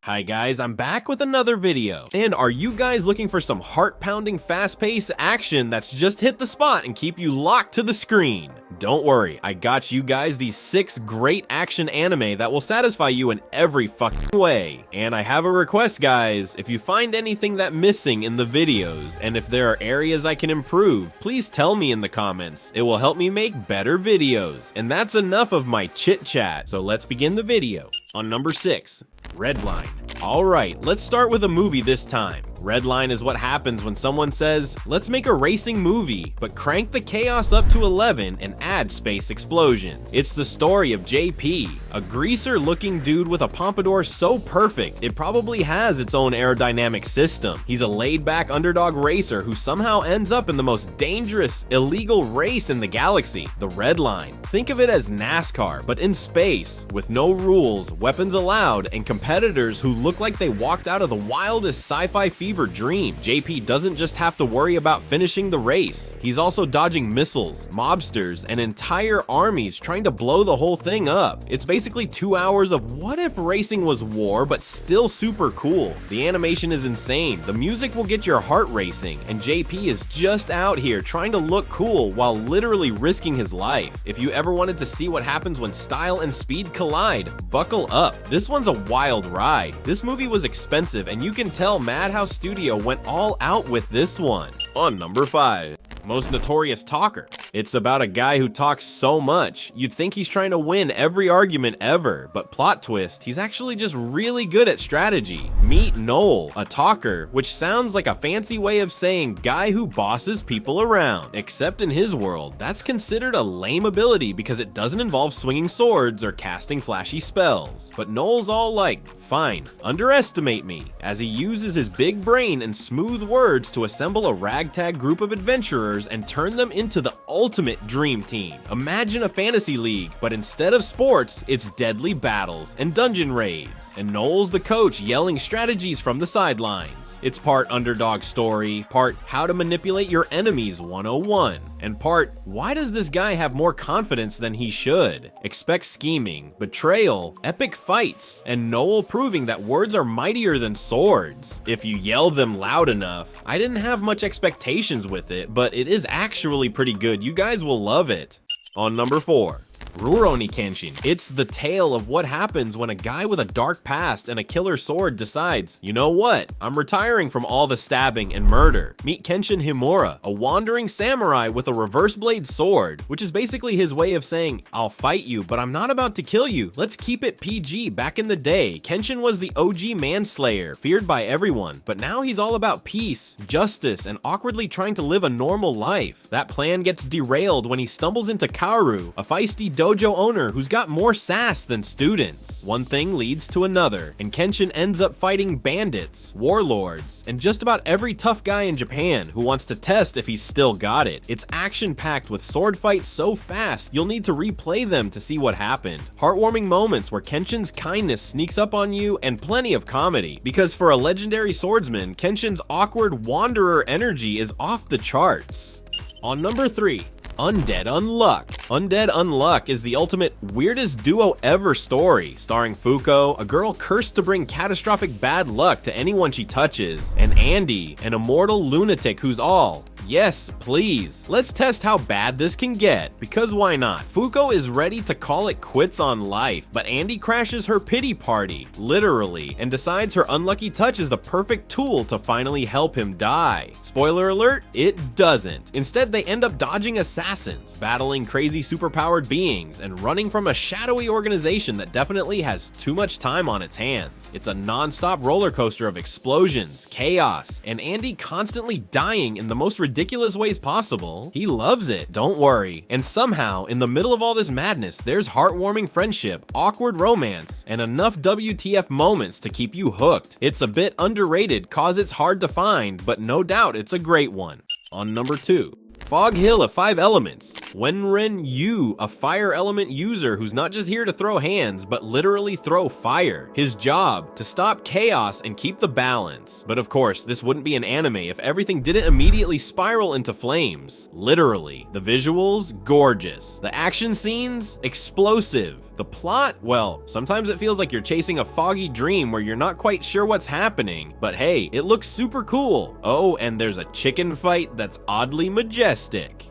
Hi guys, I'm back with another video. And are you guys looking for some heart-pounding, fast-paced action that's just hit the spot and keep you locked to the screen? Don't worry, I got you guys these 6 great action anime that will satisfy you in every fucking way. And I have a request, guys. If you find anything that's missing in the videos, and if there are areas I can improve, please tell me in the comments. It will help me make better videos. And that's enough of my chit-chat, so let's begin the video. On number 6, Redline. Alright, let's start with a movie this time. Redline is what happens when someone says, let's make a racing movie, but crank the chaos up to 11 and add space explosion. It's the story of JP, a greaser-looking dude with a pompadour so perfect, it probably has its own aerodynamic system. He's a laid-back underdog racer who somehow ends up in the most dangerous, illegal race in the galaxy, the Red Line. Think of it as NASCAR, but in space, with no rules, weapons allowed, and competitors who look like they walked out of the wildest sci-fi fever dream. JP doesn't just have to worry about finishing the race. He's also dodging missiles, mobsters, and entire armies trying to blow the whole thing up. It's basically 2 hours of what if racing was war, but still super cool. The animation is insane, the music will get your heart racing, and JP is just out here trying to look cool while literally risking his life. If you ever wanted to see what happens when style and speed collide, buckle up. This one's a wild ride. This movie was expensive, and you can tell Madhouse Studio went all out with this one. On number 5, Most Notorious Talker. It's about a guy who talks so much, you'd think he's trying to win every argument ever, but plot twist, he's actually just really good at strategy. Meet Noel, a talker, which sounds like a fancy way of saying guy who bosses people around. Except in his world, that's considered a lame ability because it doesn't involve swinging swords or casting flashy spells. But Noel's all like, fine, underestimate me, as he uses his big brain and smooth words to assemble a ragtag group of adventurers and turn them into the ultimate dream team. Imagine a fantasy league, but instead of sports, it's deadly battles and dungeon raids, and Noel's the coach yelling strategies from the sidelines. It's part underdog story, part how to manipulate your enemies 101, and part why does this guy have more confidence than he should? Expect scheming, betrayal, epic fights, and Noel proving that words are mightier than swords if you yell them loud enough. I didn't have much expectations with it, but it is actually pretty good. You guys will love it. On number 4, Rurouni Kenshin. It's the tale of what happens when a guy with a dark past and a killer sword decides, you know what, I'm retiring from all the stabbing and murder. Meet Kenshin Himura, a wandering samurai with a reverse blade sword, which is basically his way of saying, I'll fight you, but I'm not about to kill you. Let's keep it PG. Back in the day, Kenshin was the OG manslayer, feared by everyone, but now he's all about peace, justice, and awkwardly trying to live a normal life. That plan gets derailed when he stumbles into Kaoru, a feisty dojo owner who's got more sass than students. One thing leads to another, and Kenshin ends up fighting bandits, warlords, and just about every tough guy in Japan who wants to test if he's still got it. It's action-packed with sword fights so fast, you'll need to replay them to see what happened. Heartwarming moments where Kenshin's kindness sneaks up on you, and plenty of comedy, because for a legendary swordsman, Kenshin's awkward wanderer energy is off the charts. On number 3, Undead Unluck. Undead Unluck is the ultimate weirdest duo ever story, starring Fuko, a girl cursed to bring catastrophic bad luck to anyone she touches, and Andy, an immortal lunatic who's all, yes, please. Let's test how bad this can get, because why not? Fuko is ready to call it quits on life, but Andy crashes her pity party, literally, and decides her unlucky touch is the perfect tool to finally help him die. Spoiler alert, it doesn't. Instead, they end up dodging assassins, battling crazy superpowered beings, and running from a shadowy organization that definitely has too much time on its hands. It's a non-stop roller coaster of explosions, chaos, and Andy constantly dying in the most ridiculous ways possible. He loves it, don't worry. And somehow, in the middle of all this madness, there's heartwarming friendship, awkward romance, and enough WTF moments to keep you hooked. It's a bit underrated cause it's hard to find, but no doubt it's a great one. On number 2, Fog Hill of 5 elements. Wenren Yu, a fire element user who's not just here to throw hands, but literally throw fire. His job, to stop chaos and keep the balance. But of course, this wouldn't be an anime if everything didn't immediately spiral into flames. Literally. The visuals, gorgeous. The action scenes, explosive. The plot, well, sometimes it feels like you're chasing a foggy dream where you're not quite sure what's happening, but hey, it looks super cool. Oh, and there's a chicken fight that's oddly majestic.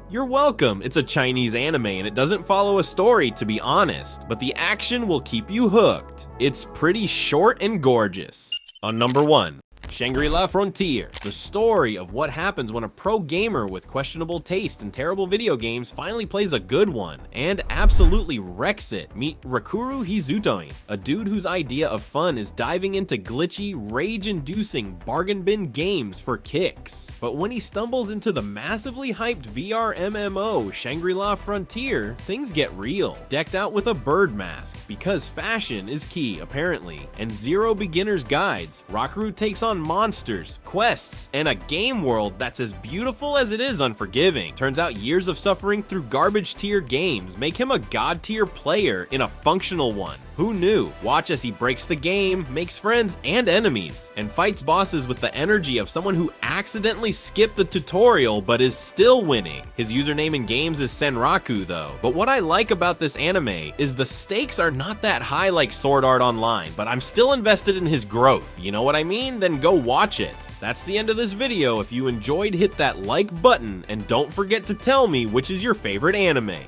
You're welcome, it's a Chinese anime and it doesn't follow a story, to be honest, but the action will keep you hooked. It's pretty short and gorgeous. On number 1. Shangri-La Frontier, the story of what happens when a pro gamer with questionable taste in terrible video games finally plays a good one, and absolutely wrecks it. Meet Rakuru Hizutoi, a dude whose idea of fun is diving into glitchy, rage-inducing bargain bin games for kicks. But when he stumbles into the massively hyped VR MMO Shangri-La Frontier, things get real. Decked out with a bird mask, because fashion is key apparently, and zero beginner's guides, Rakuru takes on monsters, quests, and a game world that's as beautiful as it is unforgiving. Turns out years of suffering through garbage tier games make him a god tier player in a functional one. Who knew? Watch as he breaks the game, makes friends and enemies, and fights bosses with the energy of someone who accidentally skipped the tutorial but is still winning. His username in games is Senraku though. But what I like about this anime is the stakes are not that high like Sword Art Online, but I'm still invested in his growth. You know what I mean? Then go watch it. That's the end of this video. If you enjoyed, hit that like button and don't forget to tell me which is your favorite anime.